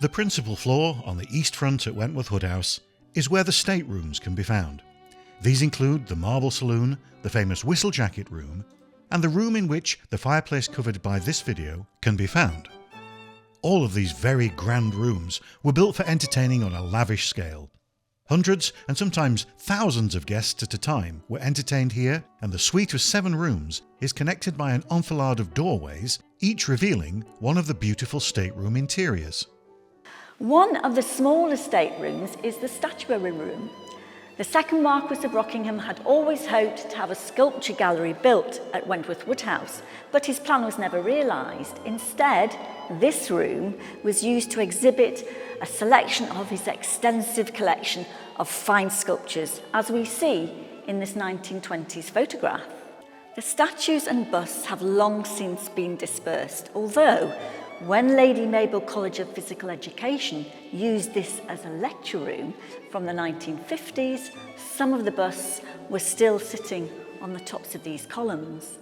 The principal floor on the east front at Wentworth Woodhouse is where the staterooms can be found. These include the marble saloon, the famous whistle jacket room, and the room in which the fireplace covered by this video can be found. All of these very grand rooms were built for entertaining on a lavish scale. Hundreds and sometimes thousands of guests at a time were entertained here, and the suite of 7 rooms is connected by an enfilade of doorways, each revealing one of the beautiful stateroom interiors. One of the smaller staterooms is the Statuary room. The second Marquess of Rockingham had always hoped to have a sculpture gallery built at Wentworth Woodhouse, but his plan was never realised. Instead, this room was used to exhibit a selection of his extensive collection of fine sculptures, as we see in this 1920s photograph. The statues and busts have long since been dispersed, although when Lady Mabel College of Physical Education used this as a lecture room from the 1950s, some of the busts were still sitting on the tops of these columns.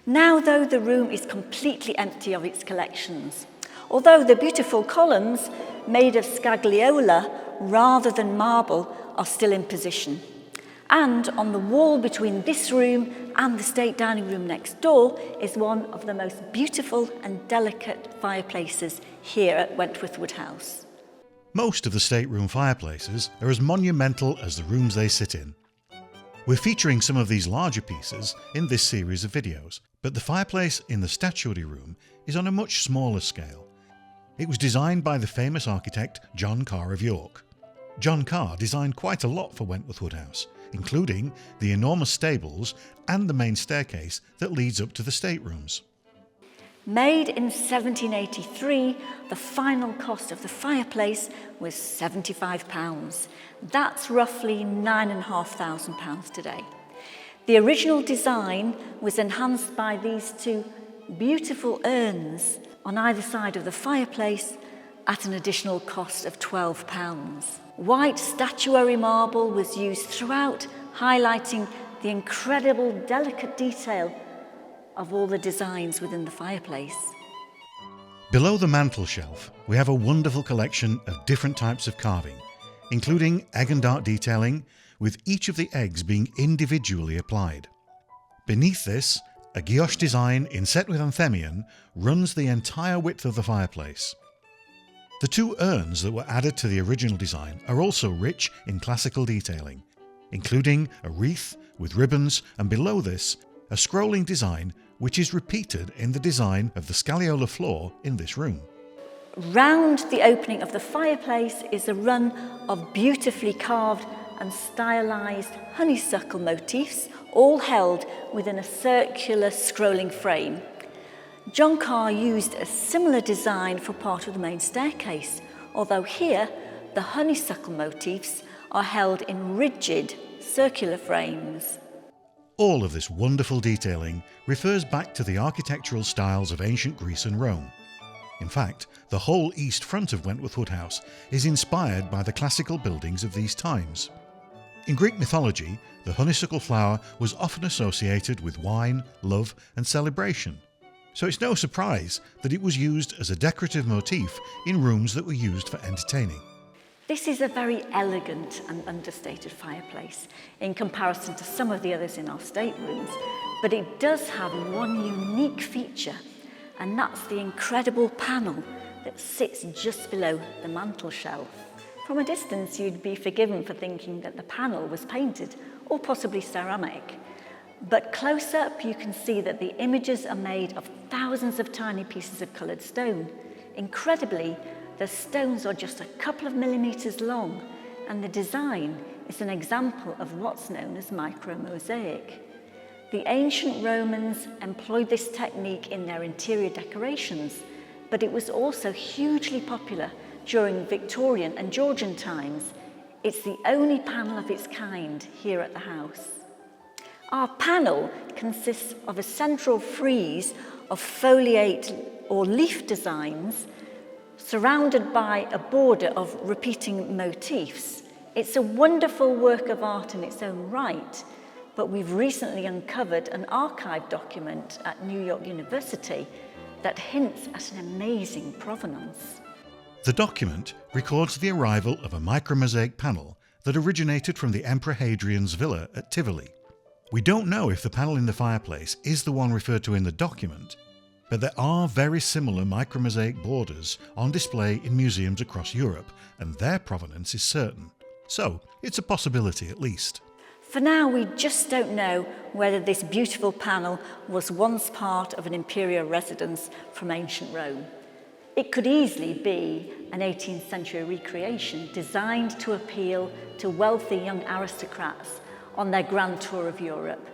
Now, though, the room is completely empty of its collections, although the beautiful columns made of scagliola rather than marble are still in position. And on the wall between this room and the state dining room next door is one of the most beautiful and delicate fireplaces here at Wentworth Woodhouse. Most of the stateroom fireplaces are as monumental as the rooms they sit in. We're featuring some of these larger pieces in this series of videos, but the fireplace in the Statuary room is on a much smaller scale. It was designed by the famous architect John Carr of York. John Carr designed quite a lot for Wentworth Woodhouse, including the enormous stables and the main staircase that leads up to the staterooms. Made in 1783, the final cost of the fireplace was £75. That's roughly £9,500 today. The original design was enhanced by these 2 beautiful urns on either side of the fireplace at an additional cost of £12. White statuary marble was used throughout, highlighting the incredible delicate detail of all the designs within the fireplace. Below the mantel shelf, we have a wonderful collection of different types of carving, including egg and dart detailing, with each of the eggs being individually applied. Beneath this, a guilloche design inset with anthemion runs the entire width of the fireplace. The 2 urns that were added to the original design are also rich in classical detailing, including a wreath with ribbons, and below this, a scrolling design which is repeated in the design of the scagliola floor in this room. Round the opening of the fireplace is a run of beautifully carved and stylised honeysuckle motifs, all held within a circular scrolling frame. John Carr used a similar design for part of the main staircase, although here the honeysuckle motifs are held in rigid circular frames. All of this wonderful detailing refers back to the architectural styles of ancient Greece and Rome. In fact, the whole east front of Wentworth Woodhouse is inspired by the classical buildings of these times. In Greek mythology, the honeysuckle flower was often associated with wine, love, and celebration. So it's no surprise that it was used as a decorative motif in rooms that were used for entertaining. This is a very elegant and understated fireplace in comparison to some of the others in our staterooms, but it does have one unique feature, and that's the incredible panel that sits just below the mantel shelf. From a distance, you'd be forgiven for thinking that the panel was painted or possibly ceramic. But close up, you can see that the images are made of thousands of tiny pieces of coloured stone. Incredibly, the stones are just a couple of millimetres long, and the design is an example of what's known as micromosaic. The ancient Romans employed this technique in their interior decorations, but it was also hugely popular during Victorian and Georgian times. It's the only panel of its kind here at the house. Our panel consists of a central frieze of foliate or leaf designs surrounded by a border of repeating motifs. It's a wonderful work of art in its own right, but we've recently uncovered an archive document at New York University that hints at an amazing provenance. The document records the arrival of a micromosaic panel that originated from the Emperor Hadrian's villa at Tivoli. We don't know if the panel in the fireplace is the one referred to in the document, but there are very similar micromosaic borders on display in museums across Europe, and their provenance is certain. So it's a possibility at least. For now, we just don't know whether this beautiful panel was once part of an imperial residence from ancient Rome. It could easily be an 18th century recreation designed to appeal to wealthy young aristocrats on their grand tour of Europe.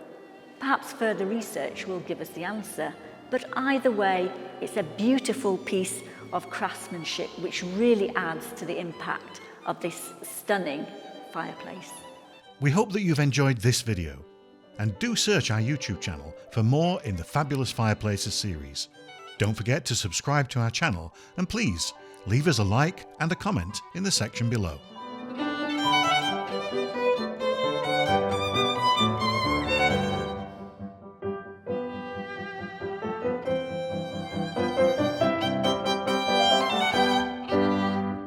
Perhaps further research will give us the answer, but either way, it's a beautiful piece of craftsmanship which really adds to the impact of this stunning fireplace. We hope that you've enjoyed this video, and do search our YouTube channel for more in the Fabulous Fireplaces series. Don't forget to subscribe to our channel, and please leave us a like and a comment in the section below.